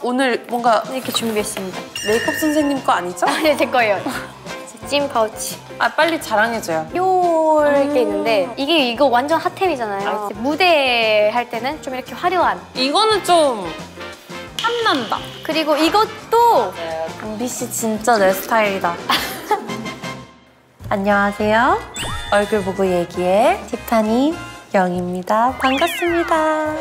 오늘 뭔가 이렇게 준비했습니다. 메이크업 선생님 거 아니죠? 네, 제 거예요. 찜 파우치. 아, 빨리 자랑해줘요. 요게 있는데 이거 완전 핫템이잖아요. 무대 할 때는 좀 이렇게 화려한. 이거는 좀 탐난다. 그리고 이것도 은비 씨 진짜 내 스타일이다. 안녕하세요. 얼굴 보고 얘기해. 티파니 영입니다. 반갑습니다.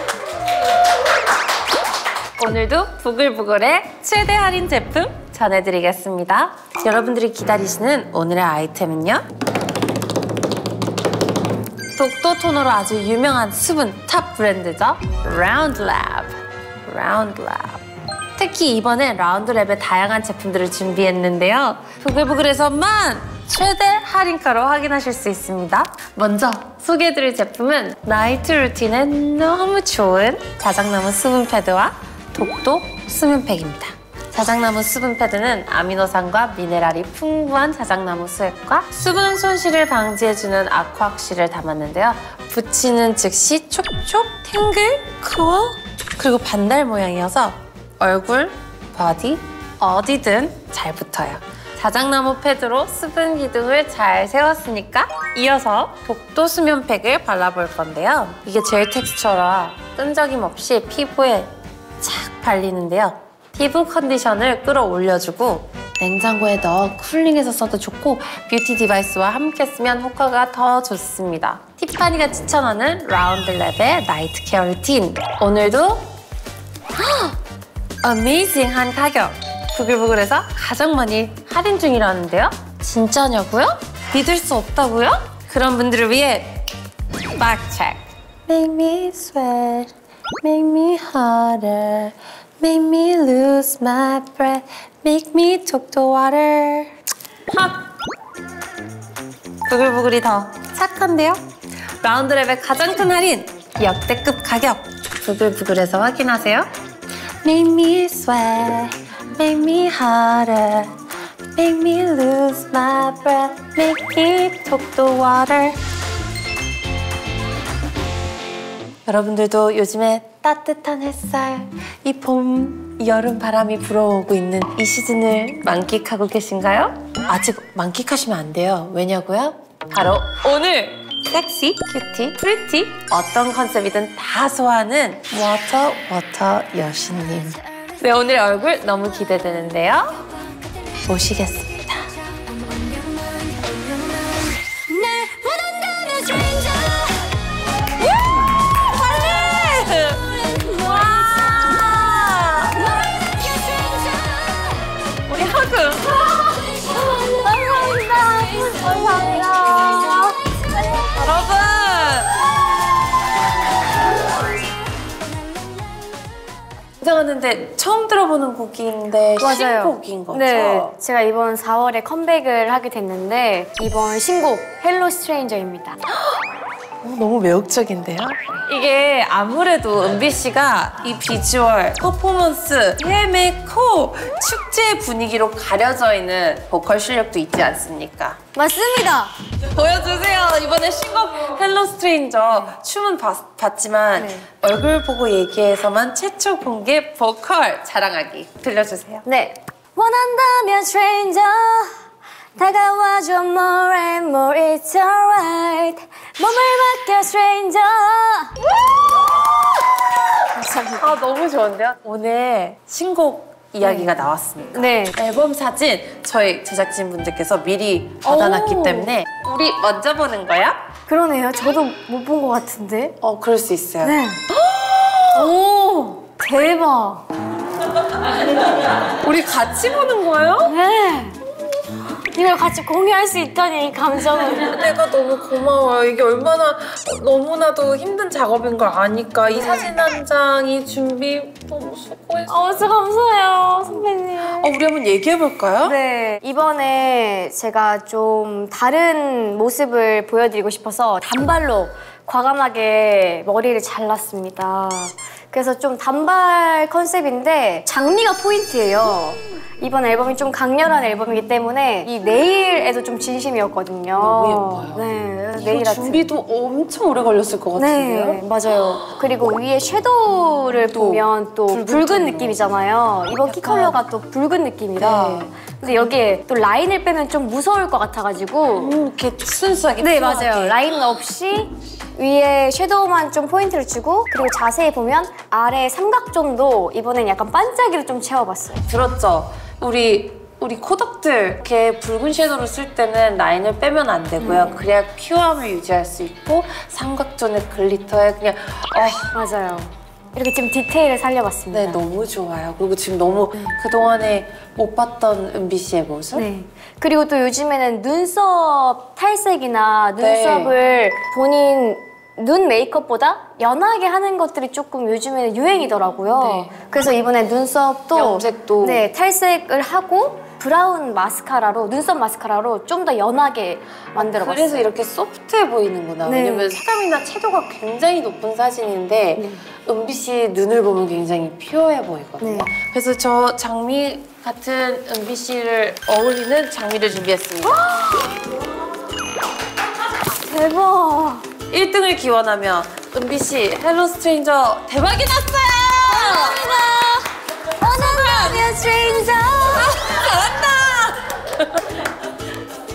오늘도 부글부글의 최대 할인 제품 전해드리겠습니다. 여러분들이 기다리시는 오늘의 아이템은요. 독도 토너로 아주 유명한 수분 탑 브랜드죠. 라운드랩. 특히 이번에 라운드랩의 다양한 제품들을 준비했는데요. 부글부글에서만 최대 할인가로 확인하실 수 있습니다. 먼저 소개해드릴 제품은 나이트 루틴에 너무 좋은 자작나무 수분 패드와 독도 수면팩입니다. 자작나무 수분 패드는 아미노산과 미네랄이 풍부한 자작나무 수액과 수분 손실을 방지해주는 아쿠악실을 담았는데요. 붙이는 즉시 촉촉, 탱글, 커 그리고 반달 모양이어서 얼굴, 바디, 어디든 잘 붙어요. 자작나무 패드로 수분 기둥을 잘 세웠으니까 이어서 독도 수면팩을 발라볼 건데요. 이게 젤 텍스처라 끈적임 없이 피부에 착 발리는데요. 피부 컨디션을 끌어올려주고 냉장고에 넣어 쿨링해서 써도 좋고 뷰티 디바이스와 함께 쓰면 효과가 더 좋습니다. 티파니가 추천하는 라운드랩의 나이트 케어 루틴. 오늘도 어메이징한 가격! 부글부글해서 가장 많이 할인 중이라는데요? 진짜냐고요? 믿을 수 없다고요? 그런 분들을 위해 fact check. Make me sweat, make me hotter, make me lose my breath, make me talk the water. 하! 부글부글이 더 착한데요? 라운드랩의 가장 큰 할인! 역대급 가격! 부글부글해서 확인하세요. Make me sweat, make me hotter, make me lose my breath, make me talk the water. 여러분들도 요즘에 따뜻한 햇살, 이 봄, 여름 바람이 불어오고 있는 이 시즌을 만끽하고 계신가요? 아직 만끽하시면 안 돼요. 왜냐고요? 바로 오늘! 섹시, 큐티, 프리티 어떤 컨셉이든 다 소화하는 워터 여신님. 네, 오늘 얼굴 너무 기대되는데요. 모시겠습니다. 우리 하그. 감사합니다. 여러분! 긴장하는데 처음 들어보는 곡인데 맞아요. 신곡인 거죠? 네, 제가 이번 4월에 컴백을 하게 됐는데 이번 신곡 헬로 스트레인저입니다. 너무 매혹적인데요? 이게 아무래도 은비 씨가 이 비주얼, 퍼포먼스, 헤메코 축제 분위기로 가려져 있는 보컬 실력도 있지 않습니까? 맞습니다! 보여주세요. 이번에 신곡 헬로 스트레인저 춤은 봤지만 네. 얼굴 보고 얘기해서만 최초 공개 보컬 자랑하기 들려주세요. 네. 원한다면 스트레인저 다가와줘 more and more it's alright 몸을 맡겨 스트레인저. 감사합니다. 아, 너무 좋은데요? 오늘 신곡 이야기가 나왔으니까 네. 앨범 사진 저희 제작진분들께서 미리 받아놨기 때문에 우리 먼저 보는 거야? 그러네요. 저도 못 본 것 같은데. 그럴 수 있어요. 네. 오, 대박. 우리 같이 보는 거예요? 네. 이걸 같이 공유할 수 있다니 이 감정을. 내가 너무 고마워요. 이게 얼마나 너무나도 힘든 작업인 걸 아니까 이 사진 한 장이 준비 너무 수고했어. 진짜 감사해요, 선배님. 우리 한번 얘기해볼까요? 네, 이번에 제가 좀 다른 모습을 보여드리고 싶어서 단발로 과감하게 머리를 잘랐습니다. 그래서 좀 단발 컨셉인데 장미가 포인트예요. 이번 앨범이 좀 강렬한 앨범이기 때문에 이 네일에도 좀 진심이었거든요. 너무 예뻐요. 네, 이거 네일 아트. 준비도 엄청 오래 걸렸을 것 같은데요? 네, 맞아요. 그리고 위에 섀도우를 보면 또 붉은 톤으로. 느낌이잖아요. 이번 키 컬러가 또 붉은 느낌이라. 네. 근데 여기에 또 라인을 빼면 좀 무서울 것 같아가지고. 이렇게 순수하게 네, 퓨어하게. 맞아요. 라인 없이 위에 섀도우만 좀 포인트를 주고, 그리고 자세히 보면 아래 삼각존도 이번엔 약간 반짝이를 좀 채워봤어요. 들었죠? 우리 코덕들 이렇게 붉은 섀도우를 쓸 때는 라인을 빼면 안 되고요. 그래야 퓨어함을 유지할 수 있고 삼각존의 글리터에 그냥 맞아요. 이렇게 지금 디테일을 살려봤습니다. 네, 너무 좋아요. 그리고 지금 너무 그동안에 못 봤던 은비 씨의 모습? 네. 그리고 또 요즘에는 눈썹 탈색이나 네. 눈썹을 본인 눈 메이크업보다 연하게 하는 것들이 조금 요즘에는 유행이더라고요. 네. 그래서 이번에 눈썹도 염색도. 네, 탈색을 하고 브라운 마스카라로 눈썹 마스카라로 좀 더 연하게 만들어봤어요. 그래서 이렇게 소프트해 보이는구나. 네. 왜냐면 색감이나 채도가 굉장히 높은 사진인데 네. 은비 씨 눈을 보면 굉장히 퓨어해 보이거든요. 네. 그래서 저 장미 같은 은비 씨를 어울리는 장미를 준비했습니다. 대박! 1등을 기원하며 은비 씨 헬로 스트레인저 대박이 났어요! 오늘 스트레인저! 잘한다!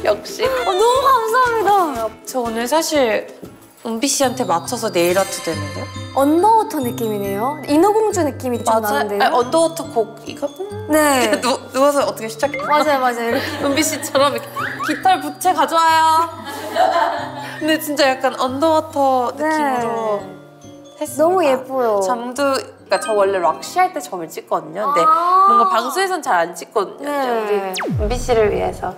역시. 너무 감사합니다. 저 오늘 사실 은비 씨한테 맞춰서 네일 아트도 했는데요? 언더워터 느낌이네요. 인어공주 느낌이 좀 나는데요. 아니, 언더워터 곡 이거? 네. 누워서 어떻게 시작해? 맞아요, 맞아요. 이렇게. 은비 씨처럼 이렇게 깃털 부채 가져와요. 근데 진짜 약간 언더워터 느낌으로 했습니다. 너무 예뻐요. 점도, 그러니까 저 원래 락시 할 때 점을 찍거든요. 근데 아 뭔가 방송에선 잘 안 찍거든요. 네. 우리 은비 씨를 위해서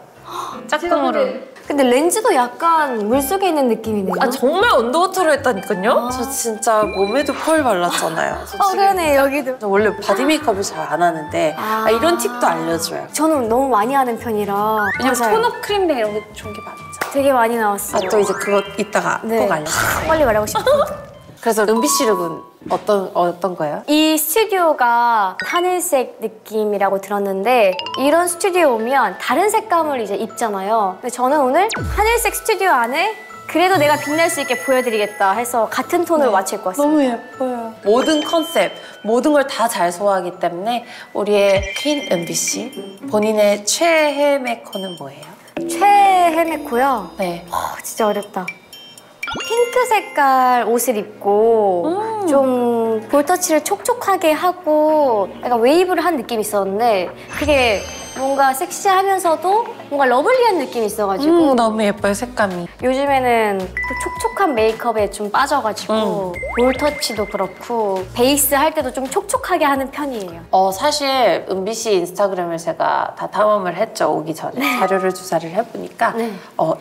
짝꿍으로. 근데 렌즈도 약간 물속에 있는 느낌이네요. 아 정말 언더워터로 했다니까요? 저 진짜 몸에도 펄 발랐잖아요. 저 지금 그러네, 여기도. 저 원래 바디 메이크업을 잘 안 하는데 이런 팁도 알려줘요. 저는 너무 많이 하는 편이라. 왜냐면 맞아요. 톤업 크림백 이런 게 좋은 게 많죠. 되게 많이 나왔어요. 또 이제 그거 이따가 네. 꼭 알려줄게요. 빨리 말하고 싶습니다. 그래서 은비 씨 룩은 어떤 거예요? 이 스튜디오가 하늘색 느낌이라고 들었는데 이런 스튜디오 오면 다른 색감을 이제 입잖아요. 근데 저는 오늘 하늘색 스튜디오 안에 그래도 내가 빛날 수 있게 보여드리겠다 해서 같은 톤으로 맞춰 입고 왔어요. 너무 예뻐요. 모든 컨셉, 모든 걸 다 잘 소화하기 때문에 우리의 퀸 은비 씨 본인의 최애 메이커는 뭐예요? 최애 메코요. 네. 진짜 어렵다. 핑크 색깔 옷을 입고 좀 볼터치를 촉촉하게 하고 약간 웨이브를 한 느낌이 있었는데 그게 뭔가 섹시하면서도 뭔가 러블리한 느낌이 있어가지고 너무 예뻐요, 색감이. 요즘에는 또 촉촉한 메이크업에 좀 빠져가지고 볼터치도 그렇고 베이스 할 때도 좀 촉촉하게 하는 편이에요. 사실 은비 씨 인스타그램을 제가 다 탐험을 했죠, 오기 전에. 자료를 조사를 해보니까 네.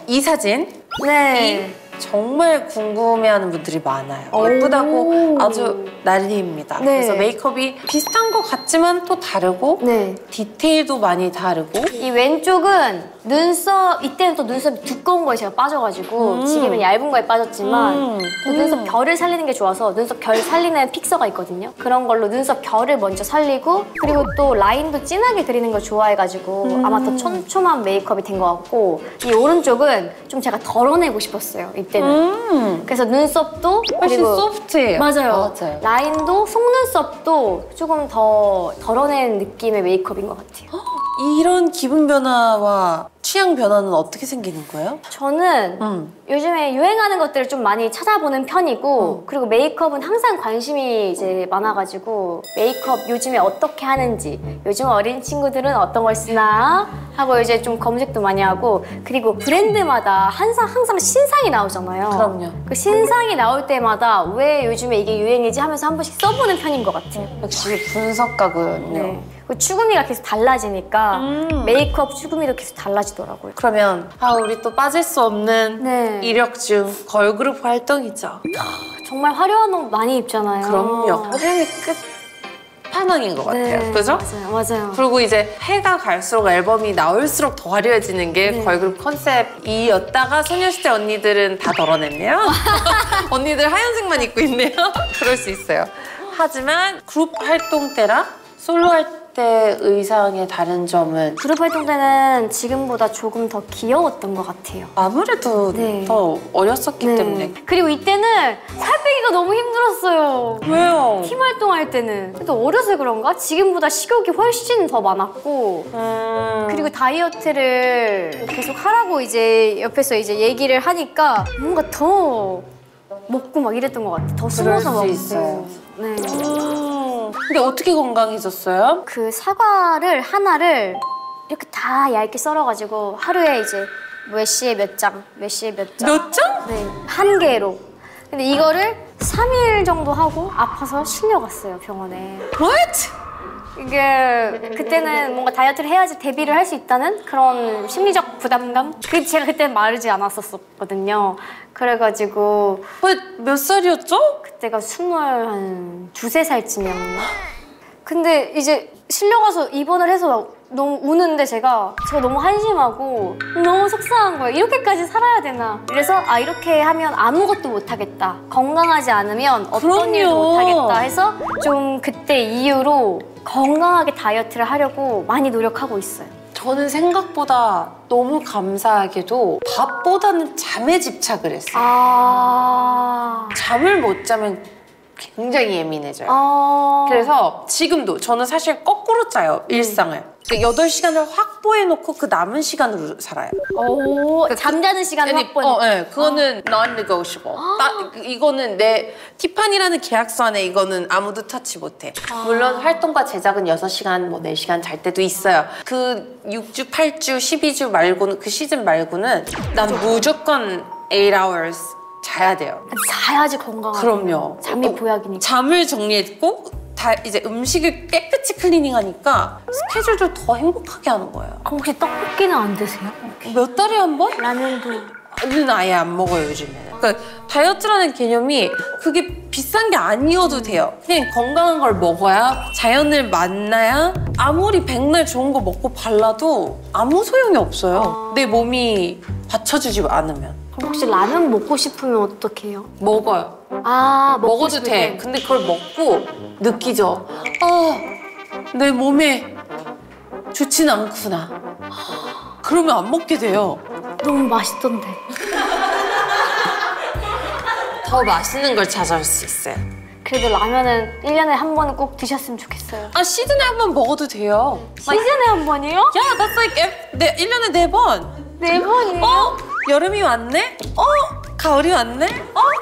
이 사진, 네. 정말 궁금해하는 분들이 많아요. 예쁘다고 아주 난리입니다. 네. 그래서 메이크업이 비슷한 것 같지만 또 다르고 네. 디테일도 많이 다르고 이 왼쪽은 눈썹, 이때는 또 눈썹이 두꺼운 거에 제가 빠져가지고 지금은 얇은 거에 빠졌지만 또 눈썹 결을 살리는 게 좋아서 눈썹 결 살리는 픽서가 있거든요. 그런 걸로 눈썹 결을 먼저 살리고 그리고 또 라인도 진하게 그리는 걸 좋아해가지고 아마 더 촘촘한 메이크업이 된 것 같고 이 오른쪽은 좀 제가 덜어내고 싶었어요, 이때는. 그래서 눈썹도 훨씬 그리고 소프트해요. 맞아요. 맞아요. 라인도 속눈썹도 조금 더 덜어낸 느낌의 메이크업인 것 같아요. 이런 기분 변화와 취향 변화는 어떻게 생기는 거예요? 저는 요즘에 유행하는 것들을 좀 많이 찾아보는 편이고 그리고 메이크업은 항상 관심이 이제 많아가지고 메이크업 요즘에 어떻게 하는지 요즘 어린 친구들은 어떤 걸 쓰나 하고 이제 좀 검색도 많이 하고 그리고 브랜드마다 항상 신상이 나오잖아요. 그럼요. 그 신상이 나올 때마다 왜 요즘에 이게 유행이지 하면서 한 번씩 써보는 편인 것 같아요. 역시 분석가군요. 네. 그 추구미가 계속 달라지니까 메이크업 추구미도 계속 달라지더라고요. 그러면 우리 또 빠질 수 없는 네. 이력 중 걸그룹 활동이죠. 정말 화려한 옷 많이 입잖아요. 그럼요. 화장의 끝판왕인 것 같아요. 그죠? 맞아요. 그리고 이제 해가 갈수록 앨범이 나올수록 더 화려해지는 게 걸그룹 컨셉이었다가 소녀시대 언니들은 다 덜어냈네요. 언니들 하얀색만 입고 있네요. 그럴 수 있어요. 하지만 그룹 활동 때랑 솔로 할 때 의상의 다른 점은? 그룹 활동 때는 지금보다 조금 더 귀여웠던 것 같아요. 아무래도 네. 더 어렸었기 때문에. 그리고 이때는 살 빼기가 너무 힘들었어요. 왜요? 팀 활동할 때는. 또 어려서 그런가? 지금보다 식욕이 훨씬 더 많았고 그리고 다이어트를 계속 하라고 이제 옆에서 이제 얘기를 하니까 뭔가 더 먹고 막 이랬던 것 같아요. 더 숨어서 먹고. 있어요. 네. 근데 어떻게 건강해졌어요? 그 사과를 하나를 이렇게 다 얇게 썰어가지고 하루에 이제 몇 시에 몇 장, 몇 시에 몇 장. 몇 장? 네, 한 개로. 근데 이거를 3일 정도 하고 아파서 실려갔어요, 병원에. What? 이게 그때는 뭔가 다이어트를 해야지 데뷔를 할 수 있다는 그런 심리적 부담감? 제가 그때는 마르지 않았었거든요. 그래가지고 몇 살이었죠? 그때가 22~23살쯤이었나? 근데 이제 실려가서 입원을 해서 너무 우는데 제가 너무 한심하고 너무 속상한 거예요. 이렇게까지 살아야 되나? 그래서 이렇게 하면 아무것도 못하겠다. 건강하지 않으면 어떤 일도 못하겠다 해서 좀 그때 이후로 건강하게 다이어트를 하려고 많이 노력하고 있어요. 저는 생각보다 너무 감사하게도 밥보다는 잠에 집착을 했어요. 잠을 못 자면 굉장히 예민해져요. 그래서 지금도 저는 사실 거꾸로 짜요, 일상을. 8시간을 확보해놓고 그 남은 시간으로 살아요. 잠자는 시간을 확보해. 네, 그거는 non-negotiable. 이거는 내 티파니라는 계약서 안에 이거는 아무도 터치 못해. 물론 활동과 제작은 6시간, 뭐 4시간 잘 때도 있어요. 그 6주, 8주, 12주 말고는 그 시즌 말고는 난 무조건 8 hours 자야 돼요. 자야지 건강하고. 그럼요. 잠이 보약이니까. 잠을 정리했고 이제 음식을 깨끗이 클리닝하니까 스케줄도 더 행복하게 하는 거예요. 혹시 떡볶이는 안 드세요? 몇 달에 한 번? 라면도. 는 아예 안 먹어요, 요즘에는. 그러니까 다이어트라는 개념이 그게 비싼 게 아니어도 돼요. 그냥 건강한 걸 먹어야, 자연을 만나야 아무리 백날 좋은 거 먹고 발라도 아무 소용이 없어요. 내 몸이 받쳐주지 않으면. 그럼 혹시 라면 먹고 싶으면 어떻게 해요? 먹어요. 먹고 먹어도 돼. 근데 그걸 먹고 느끼죠. 내 몸에 좋진 않구나. 그러면 안 먹게 돼요. 너무 맛있던데. 더 맛있는 걸 찾아올 수 있어요. 그래도 라면은 1년에 한 번은 꼭 드셨으면 좋겠어요. 시즌에 한 번 먹어도 돼요. 시즌에 한 번이요? 야, that's like 1년에 4번. 4번이요? 여름이 왔네? 가을이 왔네?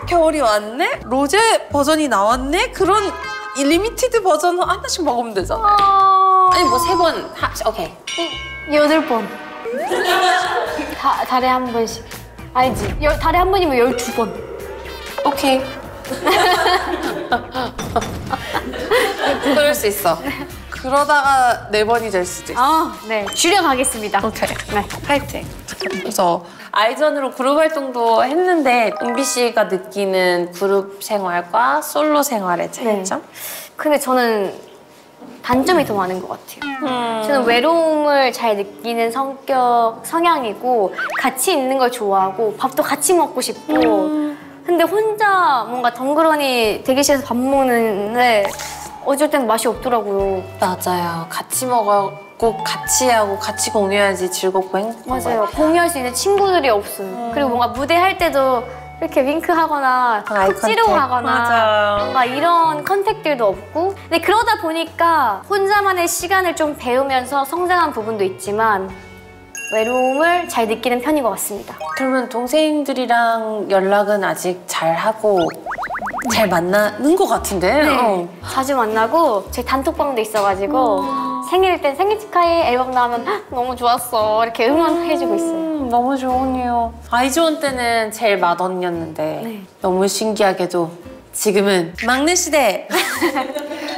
겨울이 왔네? 로제 버전이 나왔네? 그런 리미티드 버전 하나씩 먹으면 되잖아. 아니 뭐 3번 오케이. 8번. 달에 한 번씩. 아니지. 달에 한 번이면 12번. 오케이. 그럴 수 있어. 그러다가 4번이 될 수도 있어. 네. 줄여가겠습니다. 오케이. 네. 파이팅. 그래서 아이전으로 그룹 활동도 했는데 은비 씨가 느끼는 그룹 생활과 솔로 생활의 차이점? 근데 저는 단점이 더 많은 것 같아요. 저는 외로움을 잘 느끼는 성향이고 같이 있는 걸 좋아하고 밥도 같이 먹고 싶고 근데 혼자 뭔가 덩그러니 대기실에서 밥 먹는데 어쩔 땐 맛이 없더라고요. 맞아요. 같이 먹고 같이 하고 같이 공유해야지 즐겁고 행복한 거예요. 맞아요. 공유할 수 있는 친구들이 없어요. 그리고 뭔가 무대 할 때도 이렇게 윙크하거나 콕 찌르고 하거나 맞아요. 뭔가 이런 컨택들도 없고 근데 그러다 보니까 혼자만의 시간을 좀 배우면서 성장한 부분도 있지만 외로움을 잘 느끼는 편인 것 같습니다. 그러면 동생들이랑 연락은 아직 잘하고 잘 만나는 것 같은데? 네. 자주 만나고 저희 단톡방도 있어가지고 생일 때 생일 축하해 앨범 나오면 "헉, 너무 좋았어 이렇게 응원해주고 있어요. 너무 좋으네요. 아이즈원 때는 제일 맏언니였는데 너무 신기하게도 지금은 막내 시대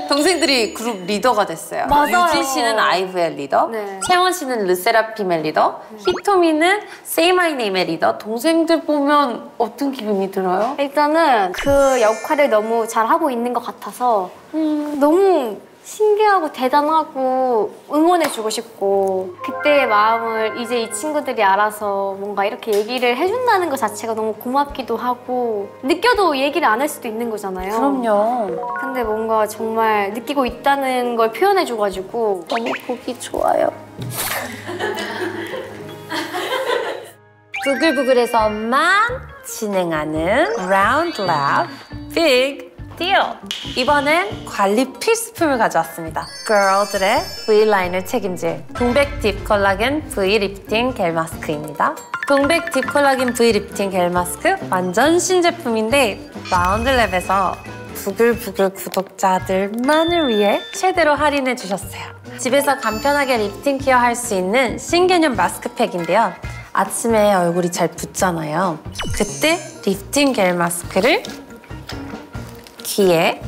동생들이 그룹 리더가 됐어요. 맞아요. 유진 씨는 아이브의 리더, 네. 채원 씨는 르세라핌의 리더, 히토미는 Say My Name의 리더. 동생들 보면 어떤 기분이 들어요? 일단은 그 역할을 너무 잘하고 있는 것 같아서 너무 신기하고 대단하고 응원해주고 싶고 그때의 마음을 이제 이 친구들이 알아서 뭔가 이렇게 얘기를 해준다는 것 자체가 너무 고맙기도 하고 느껴도 얘기를 안 할 수도 있는 거잖아요. 그럼요. 근데 뭔가 정말 느끼고 있다는 걸 표현해줘가지고 너무 보기 좋아요. 부글부글해서만 진행하는 Round Lab Big Deal. 이번엔 관리 필수품을 가져왔습니다. girl들의 V라인을 책임질 동백 딥 콜라겐 V 리프팅 겔 마스크입니다. 동백 딥 콜라겐 V 리프팅 겔 마스크 완전 신제품인데 라운드랩에서 부글부글 구독자들만을 위해 최대로 할인해 주셨어요. 집에서 간편하게 리프팅 케어 할 수 있는 신개념 마스크팩인데요. 아침에 얼굴이 잘 붓잖아요. 그때 리프팅 겔 마스크를 귀에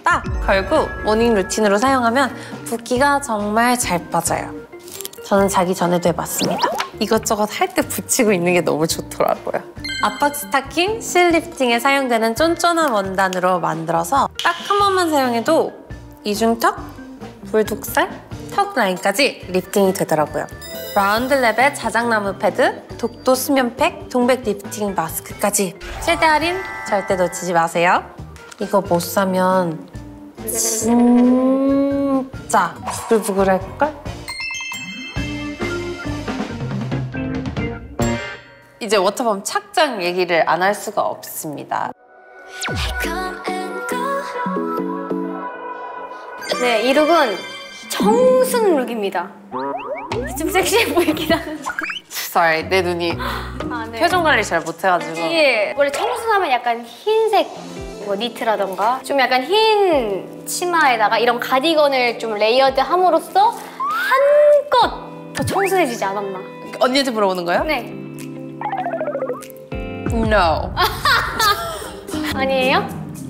딱 걸고 모닝 루틴으로 사용하면 붓기가 정말 잘 빠져요. 저는 자기 전에도 해봤습니다. 이것저것 할 때 붙이고 있는 게 너무 좋더라고요. 압박 스타킹 실 리프팅에 사용되는 쫀쫀한 원단으로 만들어서 딱 한 번만 사용해도 이중턱, 불독살, 턱 라인까지 리프팅이 되더라고요. 라운드랩의 자작나무 패드, 독도 수면팩, 동백 리프팅 마스크까지 최대 할인 절대 놓치지 마세요. 이거 못 사면 진짜 부글부글할걸? 이제 워터밤 착장 얘기를 안 할 수가 없습니다. 네, 이 룩은 청순 룩입니다. 좀 섹시해 보이긴 하는데 Sorry, 내 눈이 네. 표정 관리 잘 못해가지고. 이게 원래 청순하면 약간 흰색 뭐 니트라던가 좀 약간 흰 치마에다가 이런 가디건을 좀 레이어드 함으로써 한껏 더 청순해지지 않았나. 언니한테 물어보는 거예요? 네. No. 아니에요?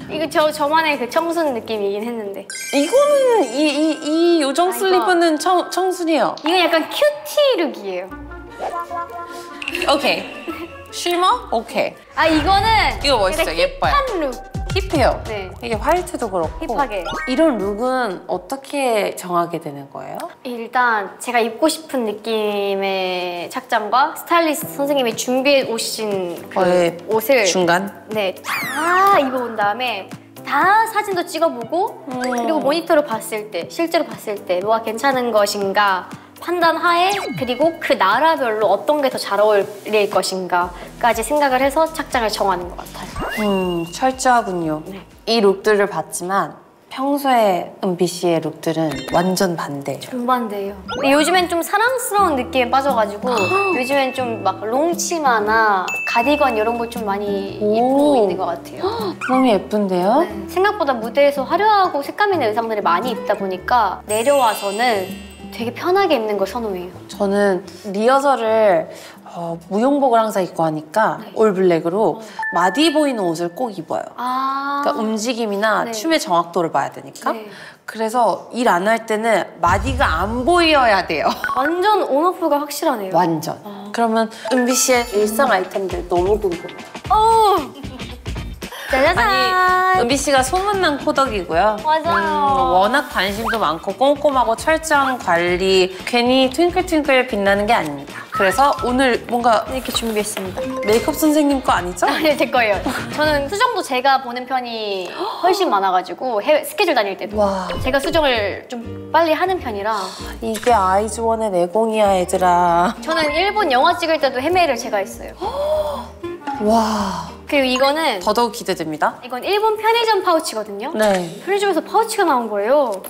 이거 저만의 그 청순 느낌이긴 했는데 이거는 이 요정 이거. 슬리브는 청순이에요. 이건 약간 큐티 룩이에요. 오케이. 쉬머? 오케이. 아 이거는 이거 멋있어요. 약간 예뻐요. 힙한 룩. 힙해요. 네. 이게 화이트도 그렇고. 힙하게. 이런 룩은 어떻게 정하게 되는 거예요? 일단 제가 입고 싶은 느낌의 착장과 스타일리스트 선생님이 준비해 오신 그 옷을 중간? 네, 다 입어본 다음에 다 사진도 찍어보고 그리고 모니터로 봤을 때 실제로 봤을 때 뭐가 괜찮은 것인가 판단하에 그리고 그 나라별로 어떤 게 더 잘 어울릴 것인가까지 생각을 해서 착장을 정하는 것 같아요. 철저하군요. 네. 이 룩들을 봤지만 평소에 은비 씨의 룩들은 완전 반대예요. 정반대예요. 근데 요즘엔 좀 사랑스러운 느낌에 빠져가지고 요즘엔 좀 막 롱치마나 가디건 이런 걸 좀 많이 입고 있는 것 같아요. 너무 예쁜데요? 네. 생각보다 무대에서 화려하고 색감 있는 의상들을 많이 입다 보니까 내려와서는 되게 편하게 입는 걸 선호해요. 저는 리허설을 무용복을 항상 입고 하니까 올 블랙으로 마디 보이는 옷을 꼭 입어요. 그러니까 움직임이나 네. 춤의 정확도를 봐야 되니까. 네. 그래서 일 안 할 때는 마디가 안 보여야 돼요. 완전 온오프가 확실하네요. 완전. 그러면 은비 씨의 일상 아이템들 너무 궁금해요. 짜자잔! 아니, 은비 씨가 소문난 코덕이고요. 맞아요. 워낙 관심도 많고 꼼꼼하고 철저한 관리, 괜히 트윙클트윙클 빛나는 게 아닙니다. 그래서 오늘 뭔가 이렇게 준비했습니다. 메이크업 선생님 거 아니죠? 아니, 제 거예요. 저는 수정도 제가 보는 편이 훨씬 많아가지고 해외 스케줄 다닐 때도 와. 제가 수정을 좀 빨리 하는 편이라 이게 아이즈원의 내공이야, 얘들아. 저는 일본 영화 찍을 때도 헤매를 제가 했어요. 와. 그리고 이거는 더더욱 기대됩니다. 이건 일본 편의점 파우치거든요. 네. 편의점에서 파우치가 나온 거예요.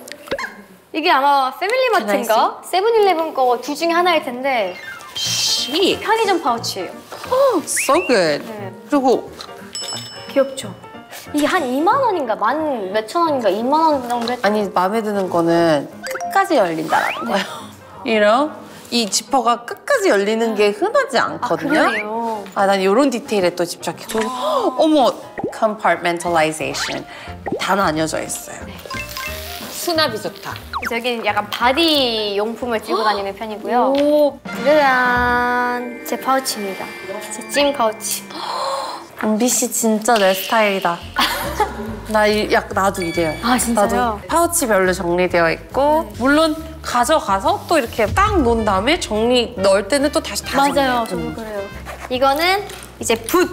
이게 아마 패밀리마트인가 세븐일레븐 거 둘 중에 하나일 텐데 Chic. 편의점 파우치예요. So good. 네. 그리고 귀엽죠? 이게 한 2만 원인가 만 몇천 원인가 2만 원 정도 했 아니 마음에 드는 거는 끝까지 열린다라는 거예요. You know? 이 지퍼가 끝까지 열리는 게 흔하지 않거든요. 그러네요. 난 이런 디테일에 또 집착했고 어머, compartmentalization 다 나뉘어져 있어요. 수납이 좋다. 그래서 여기는 약간 바디 용품을 들고 다니는 편이고요. 오, 짜잔! 제 파우치입니다. 제 찐 파우치. 은비 씨 진짜 내 스타일이다. 나도 이래요. 아, 진짜요? 나도 파우치별로 정리되어 있고 물론 가져가서 또 이렇게 딱 놓은 다음에 넣을 때는 또 다시 다 맞아요. 저도 그래요. 이거는 이제 붓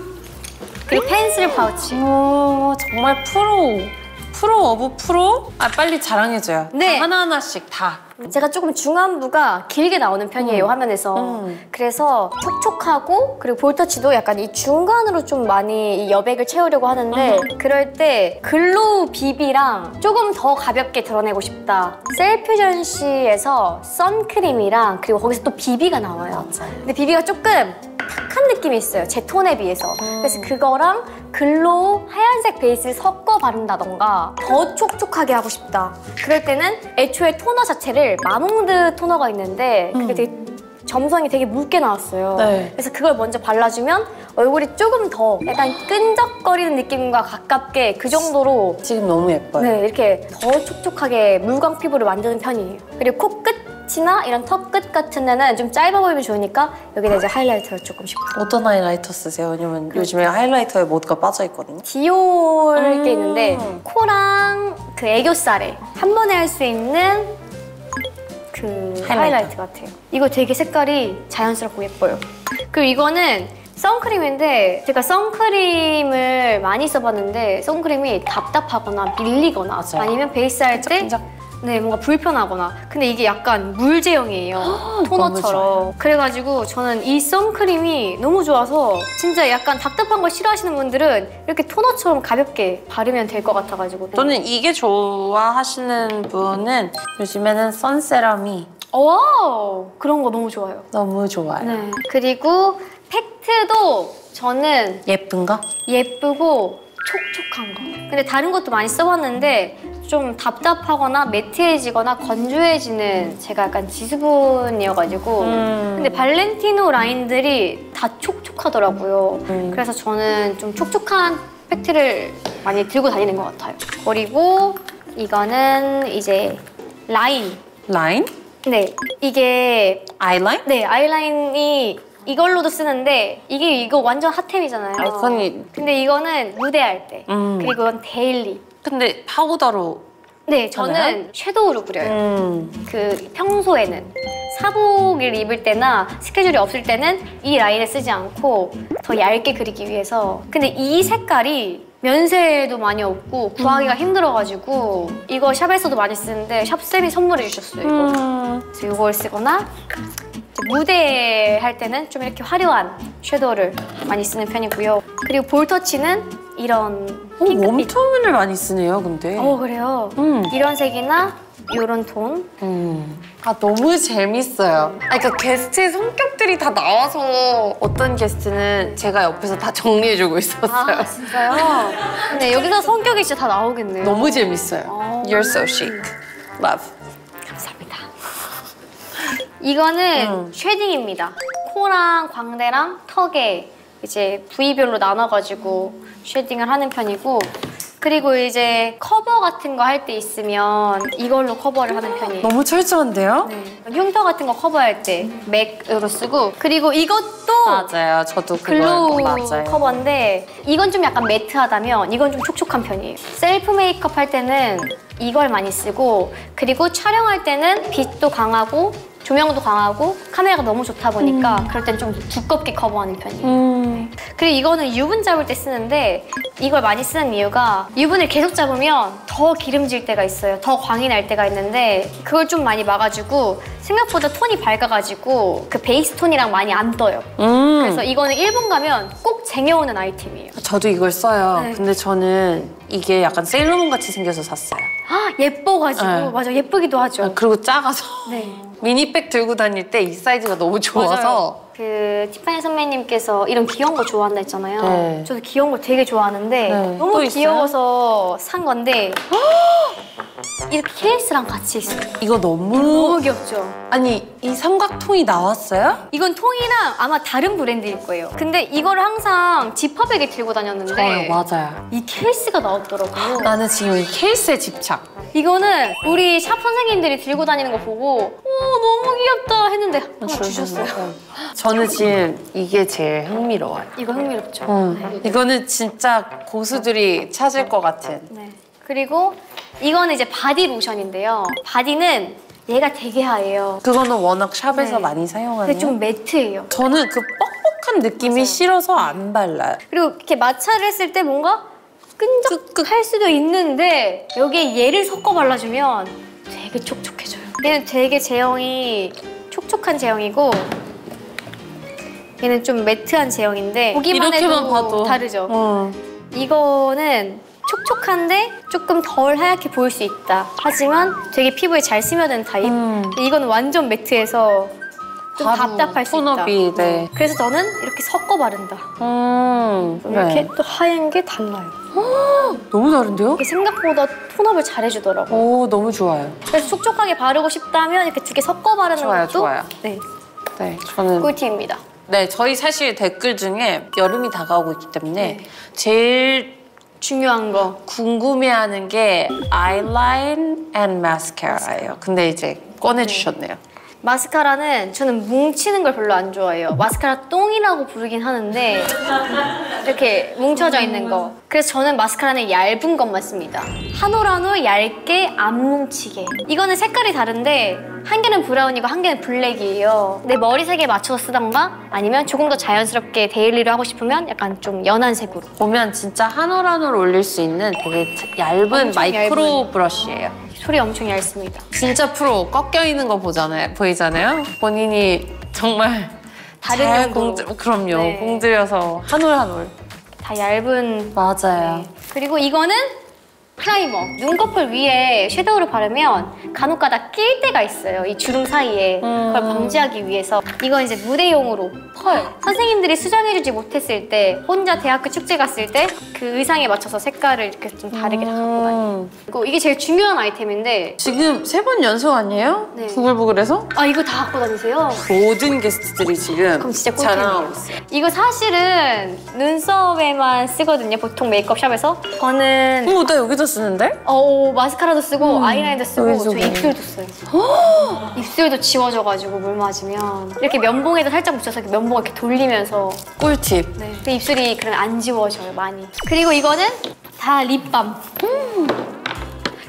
그리고 펜슬 파우치. 오, 정말 프로 오브 프로? 빨리 자랑해줘요. 네. 하나하나씩 다. 제가 조금 중안부가 길게 나오는 편이에요, 화면에서. 그래서 촉촉하고 그리고 볼터치도 약간 이 중간으로 좀 많이 이 여백을 채우려고 하는데 그럴 때 글로우 비비랑 조금 더 가볍게 드러내고 싶다. 셀퓨전시에서 선크림이랑 그리고 거기서 또 비비가 나와요. 맞아요. 근데 비비가 조금 탁한 느낌이 있어요, 제 톤에 비해서. 그래서 그거랑 글로우 하얀색 베이스를 섞어 바른다던가 더 촉촉하게 하고 싶다. 그럴 때는 애초에 토너 자체를 마몽드 토너가 있는데 그게 되게 점성이 되게 묽게 나왔어요. 네. 그래서 그걸 먼저 발라주면 얼굴이 조금 더 약간 끈적거리는 느낌과 가깝게 그 정도로 지금 너무 예뻐요. 네, 이렇게 더 촉촉하게 물광 피부를 만드는 편이에요. 그리고 코끝이나 이런 턱끝 같은 데는 좀 짧아 보이면 좋으니까 여기다 이제 하이라이터를 조금씩 바르고. 어떤 하이라이터 쓰세요? 왜냐면 요즘에 하이라이터에 모두가 빠져있거든요. 디올 게 있는데 코랑 그 애교살에 한 번에 할 수 있는 그 하이라이트 같아요. 이거 되게 색깔이 자연스럽고 예뻐요. 그리고 이거는 선크림인데 제가 선크림을 많이 써봤는데 선크림이 답답하거나 밀리거나 맞아요. 아니면 베이스 할 때 네, 뭔가 불편하거나. 근데 이게 약간 물 제형이에요. 토너처럼. 그래가지고 저는 이 선크림이 너무 좋아서 진짜 약간 답답한 걸 싫어하시는 분들은 이렇게 토너처럼 가볍게 바르면 될 것 같아가지고. 저는 이게 좋아하시는 분은 요즘에는 선세럼이 오, 그런 거 너무 좋아요. 너무 좋아요. 네. 그리고 팩트도 저는 예쁜 거? 예쁘고 촉촉한 거. 근데 다른 것도 많이 써봤는데 좀 답답하거나 매트해지거나 건조해지는 제가 약간 지수분이어가지고 근데 발렌티노 라인들이 다 촉촉하더라고요. 그래서 저는 좀 촉촉한 팩트를 많이 들고 다니는 것 같아요. 그리고 이거는 이제 라인. 라인? 네, 이게 아이라인? 네, 아이라인이 이걸로도 쓰는데 이거 완전 핫템이잖아요. 아이콘이 근데 이거는 무대할 때 그리고 이건 데일리. 근데 파우더로 네, 저는 하나요? 섀도우로 그려요. 그 평소에는 사복을 입을 때나 스케줄이 없을 때는 이 라인을 쓰지 않고 더 얇게 그리기 위해서. 근데 이 색깔이 면세도 많이 없고 구하기가 힘들어가지고 이거 샵에서도 많이 쓰는데 샵쌤이 선물해 주셨어요. 이거. 그래서 이걸 쓰거나 무대 할 때는 좀 이렇게 화려한 섀도우를 많이 쓰는 편이고요. 그리고 볼터치는 이런 핑크빛. 웜톤을 많이 쓰네요, 근데. 그래요? 이런 색이나 이런 톤. 아, 너무 재밌어요. 그러니까 게스트의 성격들이 다 나와서 어떤 게스트는 제가 옆에서 다 정리해주고 있었어요. 아, 진짜요? 근데 여기서 성격이 진짜 다 나오겠네요. 너무 재밌어요. You're so chic. Love. 감사합니다. 이거는 쉐딩입니다. 코랑 광대랑 턱에 이제 부위별로 나눠가지고 쉐딩을 하는 편이고 그리고 이제 커버 같은 거 할 때 있으면 이걸로 커버를 하는 편이에요. 너무 철저한데요? 네. 흉터 같은 거 커버할 때 맥으로 쓰고 그리고 이것도 맞아요. 저도 글로우 그거 맞아요. 커버인데 이건 좀 약간 매트하다면 이건 좀 촉촉한 편이에요. 셀프 메이크업 할 때는 이걸 많이 쓰고 그리고 촬영할 때는 빛도 강하고 조명도 강하고 카메라가 너무 좋다 보니까 그럴 땐 좀 두껍게 커버하는 편이에요. 그리고 이거는 유분 잡을 때 쓰는데 이걸 많이 쓰는 이유가 유분을 계속 잡으면 더 기름질 때가 있어요. 더 광이 날 때가 있는데 그걸 좀 많이 막아주고 생각보다 톤이 밝아가지고 그 베이스 톤이랑 많이 안 떠요. 그래서 이거는 일본 가면 꼭 쟁여오는 아이템이에요. 저도 이걸 써요. 네. 근데 저는 이게 약간 세일러문 같이 생겨서 샀어요. 아, 예뻐가지고 네. 맞아, 예쁘기도 하죠. 그리고 작아서 네. 미니백 들고 다닐 때 이 사이즈가 너무 좋아서 맞아요. 그 티파니 선배님께서 이런 귀여운 거 좋아한다 했잖아요. 네. 저도 귀여운 거 되게 좋아하는데 네. 너무 또 있어요? 귀여워서 산 건데 이렇게 케이스랑 같이 있어요. 이거 너무 너무 귀엽죠? 아니 이 삼각통이 나왔어요? 이건 통이랑 아마 다른 브랜드일 거예요. 근데 이거를 항상 지퍼백에 들고 다녔는데 맞아요. 이 케이스가 나왔더라고요. 나는 지금 이 케이스에 집착. 귀엽다. 이거는 우리 샵 선생님들이 들고 다니는 거 보고 너무 귀엽다 했는데 하나 주셨어요. 저는 지금 이게 제일 흥미로워요. 이거 흥미롭죠? 네. 이거는 진짜 고수들이 찾을 것 같은. 네. 그리고 이거는 이제 바디 로션인데요. 바디는 얘가 되게 하얘요. 그거는 워낙 샵에서 네. 많이 사용하는. 근데 좀 매트해요. 저는 그 뻑뻑한 느낌이 맞아요. 싫어서 안 발라요. 그리고 이렇게 마찰을 했을 때 뭔가 끈적할 수도 있는데 여기에 얘를 섞어 발라주면 되게 촉촉해져요. 얘는 되게 제형이 촉촉한 제형이고 얘는 좀 매트한 제형인데 보기만 이렇게만 해도 봐도 다르죠. 이거는 촉촉한데 조금 덜 하얗게 보일 수 있다. 하지만 되게 피부에 잘 스며드는 타입. 근데 이거는 완전 매트해서 좀 바로 답답할 수 있다. 톤업이, 네. 그래서 저는 이렇게 섞어 바른다. 이렇게 네. 또 하얀 게 달라요. 너무 다른데요? 이게 생각보다 톤업을 잘 해주더라고요. 오, 너무 좋아요. 그래서 촉촉하게 바르고 싶다면 이렇게 두 개 섞어 바르는 좋아요, 것도 좋아요. 네, 네, 저는. 꿀팁입니다. 네, 저희 사실 댓글 중에 여름이 다가오고 있기 때문에 네. 제일 중요한 거. 궁금해하는 게 아이라인 앤 마스카라예요. 근데 이제 꺼내주셨네요. 마스카라는 저는 뭉치는 걸 별로 안 좋아해요. 마스카라 똥이라고 부르긴 하는데 이렇게 뭉쳐져 있는 거. 그래서 저는 마스카라는 얇은 것만 씁니다. 한 올 한 올 얇게 안 뭉치게. 이거는 색깔이 다른데 한 개는 브라운이고 한 개는 블랙이에요. 내 머리색에 맞춰서 쓰던가 아니면 조금 더 자연스럽게 데일리로 하고 싶으면 약간 좀 연한 색으로. 보면 진짜 한 올 한 올 올릴 수 있는 되게 얇은 엄청 마이크로 얇은. 브러쉬예요. 소리 엄청 얇습니다. 진짜 프로 꺾여 있는 거 보이잖아요. 본인이 정말 다른 잘 용도로. 그럼요. 네. 공들여서 한 올 한 올. 다 얇은. 맞아요. 네. 그리고 이거는 프라이머. 눈꺼풀 위에 섀도우를 바르면 간혹가다 낄 때가 있어요. 이 주름 사이에. 그걸 방지하기 위해서. 이건 이제 무대용으로 펄. 선생님들이 수정해주지 못했을 때 혼자 대학교 축제 갔을 때 그 의상에 맞춰서 색깔을 이렇게 좀 다르게 다 갖고 다녀요. 그리고 이게 제일 중요한 아이템인데 지금 3번 연속 아니에요? 네. 부글부글해서? 아 이거 다 갖고 다니세요? 모든 게스트들이 지금 그럼 진짜 자랑하고 꿀템이에요. 있어요. 이거 사실은 눈썹에만 쓰거든요. 보통 메이크업샵에서. 저는 나 여기다 쓰는데? 마스카라도 쓰고 아이라인도 쓰고 여기서 저 입술도 써요. 입술도 지워져가지고 물 맞으면 이렇게 면봉에도 살짝 묻혀서 이렇게 면봉을 이렇게 돌리면서 꿀팁. 네. 그 입술이 그러면 안 지워져요 많이. 그리고 이거는 다 립밤.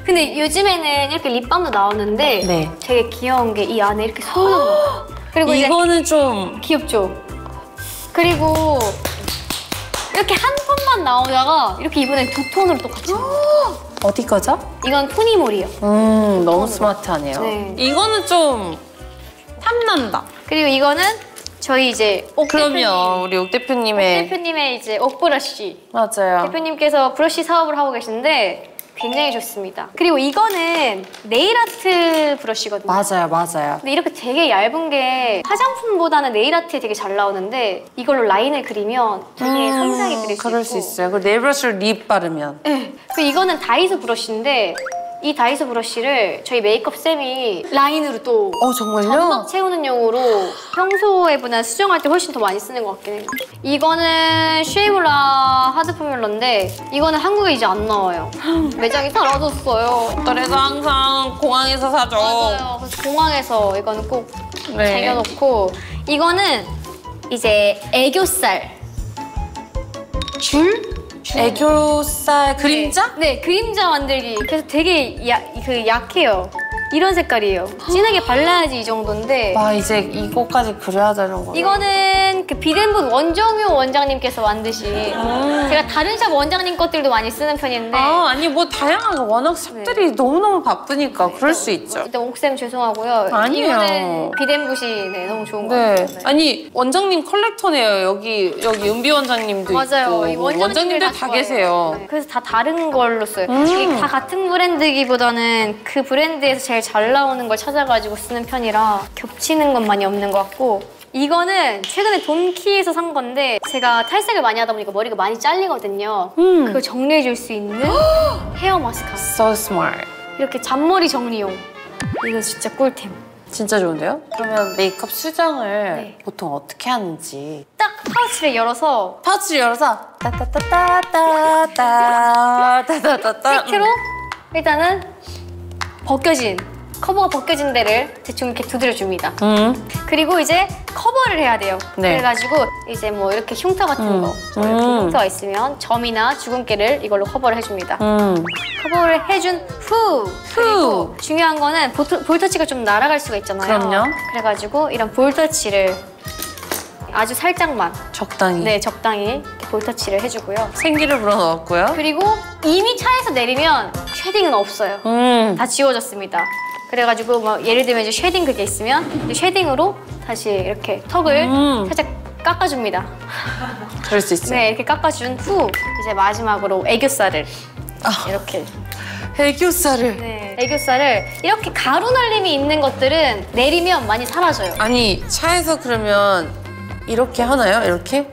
근데 요즘에는 이렇게 립밤도 나오는데 네. 되게 귀여운 게 이 안에 이렇게 쏘는 거. 그리고 이제 이거는 좀 귀엽죠? 그리고 이렇게 한 톤만 나오다가 이렇게 이번엔 두 톤으로 또 같이 나와요. 어디 거죠? 이건 토니몰이요. 너무 스마트하네요. 네. 이거는 좀 탐난다. 그리고 이거는 저희 이제 옥 그럼요, 우리 옥 대표님의 대표님의 이제 옥 브러쉬. 맞아요. 대표님께서 브러쉬 사업을 하고 계신데 굉장히 좋습니다. 그리고 이거는 네일 아트 브러쉬거든요. 맞아요. 근데 이렇게 되게 얇은 게 화장품보다는 네일 아트에 되게 잘 나오는데 이걸로 라인을 그리면 되게 섬세하게 그릴 수 있고. 그럴 수 있어요. 그 네일 브러쉬를 립 바르면. 네. 그리고 이거는 다이소 브러쉬인데 이 다이소 브러쉬를 저희 메이크업 쌤이 라인으로 또 정말요? 점막 채우는 용으로 평소에보다 수정할 때 훨씬 더 많이 쓰는 것 같긴 해요. 이거는 쉐이몰라 하드 포뮬러인데 이거는 한국에 이제 안 나와요. 매장이 사라졌어요. 그래서 항상 공항에서 사죠. 맞아요. 그래서 공항에서 이거는 꼭 네. 쟁여놓고 이거는 이제 애교살 줄? 애교살 그림자? 네, 그림자 만들기. 그래서 되게 약해요. 이런 색깔이에요. 진하게 발라야지 이 정도인데 와, 이제 이거까지 그려야 되는 거예요. 이거는 그 비덴붓 원정효 원장님께서 만드신 제가 다른 샵 원장님 것들도 많이 쓰는 편인데 아니 뭐 다양하게 워낙 샵들이 너무너무 바쁘니까 그럴 수 있죠. 일단 옥쌤 죄송하고요. 아니에요. 이거는 비덴붓이 너무 좋은 것 네. 같아요. 네. 아니 원장님 컬렉터네요. 여기 은비 원장님도 맞아요. 이 있고 원장님들 다 좋아해요. 계세요. 네. 그래서 다 다른 걸로 써요. 이게 다 같은 브랜드기보다는 그 브랜드에서 제일 잘 나오는 걸 찾아가지고 쓰는 편이라 겹치는 건 많이 없는 것 같고 이거는 최근에 돈키에서 산 건데 제가 탈색을 많이 하다 보니까 머리가 많이 잘리거든요. 그걸 정리해줄 수 있는 헤어 마스카라. So smart. 이렇게 잔머리 정리용. 이거 진짜 꿀템. 진짜 좋은데요? 그러면 메이크업 수정을 네. 보통 어떻게 하는지 딱 파우치를 열어서 파우치를 열어서 따따따따따따따따따 팩트로 일단은 벗겨진 커버가 벗겨진 데를 대충 이렇게 두드려줍니다. 그리고 이제 커버를 해야 돼요. 네. 그래가지고 이제 뭐 이렇게 흉터 같은 거, 뭐 이렇게 흉터가 있으면 점이나 주근깨를 이걸로 커버를 해줍니다. 커버를 해준 후! 그리고 중요한 거는 볼터치가 좀 날아갈 수가 있잖아요. 그럼요. 그래가지고 이런 볼터치를 아주 살짝만, 적당히. 네, 적당히 이렇게 볼터치를 해주고요. 생기를 불어넣었고요. 그리고 이미 차에서 내리면 쉐딩은 없어요. 다 지워졌습니다. 그래가지고 뭐 예를 들면 이제 쉐딩 그게 있으면 이제 쉐딩으로 다시 이렇게 턱을 살짝 깎아줍니다. 그럴 수 있어요. 네, 이렇게 깎아준 후 이제 마지막으로 애교살을 이렇게 애교살을. 네, 애교살을 이렇게 가루 날림이 있는 것들은 내리면 많이 사라져요. 아니 차에서 그러면 이렇게 하나요? 이렇게?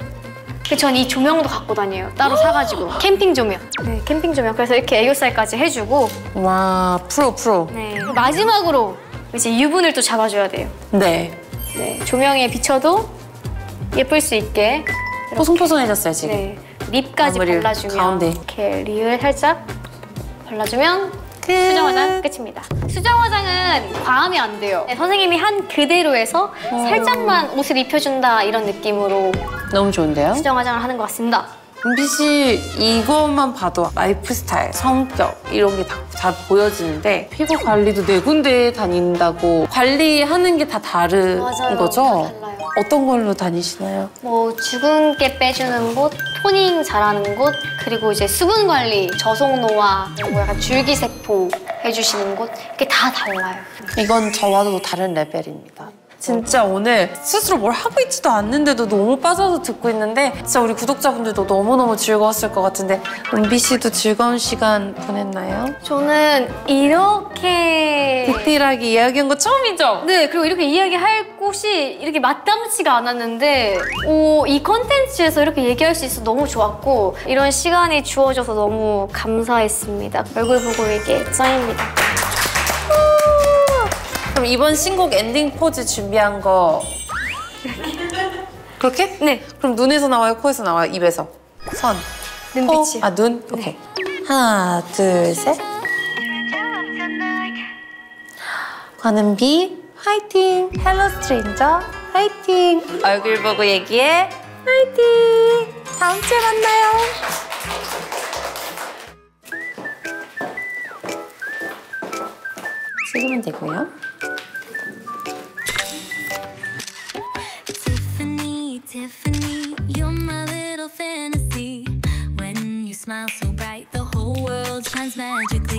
전 이 조명도 갖고 다녀요. 따로 사가지고 캠핑 조명. 네, 캠핑 조명. 그래서 이렇게 애교살까지 해주고 와 프로. 네, 마지막으로 이제 유분을 또 잡아줘야 돼요. 네. 네, 조명에 비춰도 예쁠 수 있게 포송포송해졌어요 지금. 네, 립까지 마무리를 발라주면 가운데. 이렇게 립을 살짝 발라주면 수정 화장 끝입니다. 수정 화장은 과하면 안 돼요. 네, 선생님이 한 그대로 해서 살짝만 옷을 입혀준다 이런 느낌으로 너무 좋은데요? 수정 화장을 하는 것 같습니다. 은비 씨 이것만 봐도 라이프 스타일, 성격 이런 게 다 보여지는데 피부 관리도 네 군데 다닌다고 관리하는 게 다 다른 맞아요. 거죠? 다 달라요. 어떤 걸로 다니시나요? 뭐 주근깨 빼주는 곳, 토닝 잘하는 곳, 그리고 이제 수분 관리, 저속 노화, 그리고 약간 줄기세포 해주시는 곳 이게 다 달라요. 이건 저와도 다른 레벨입니다. 진짜 오늘 스스로 뭘 하고 있지도 않는데도 너무 빠져서 듣고 있는데 진짜 우리 구독자분들도 너무너무 즐거웠을 것 같은데 은비 씨도 즐거운 시간 보냈나요? 저는 이렇게 디테일하게 이야기한 거 처음이죠? 네, 그리고 이렇게 이야기할 곳이 이렇게 마땅치가 않았는데 이 컨텐츠에서 이렇게 얘기할 수 있어서 너무 좋았고 이런 시간이 주어져서 너무 감사했습니다. 얼굴 보고 이게 짱입니다. 그럼 이번 신곡 엔딩 포즈 준비한 거 그렇게? 네. 그럼 눈에서 나와요? 코에서 나와요? 입에서? 선? 눈빛이요. 코? 눈? 오케이. 하나, 둘, 셋. 관은비 화이팅! 헬로 스트레인저 화이팅! 얼굴 보고 얘기해 화이팅! 다음 주에 만나요. 찍으면 되고요. Tiffany, you're my little fantasy. When you smile so bright, the whole world shines magically.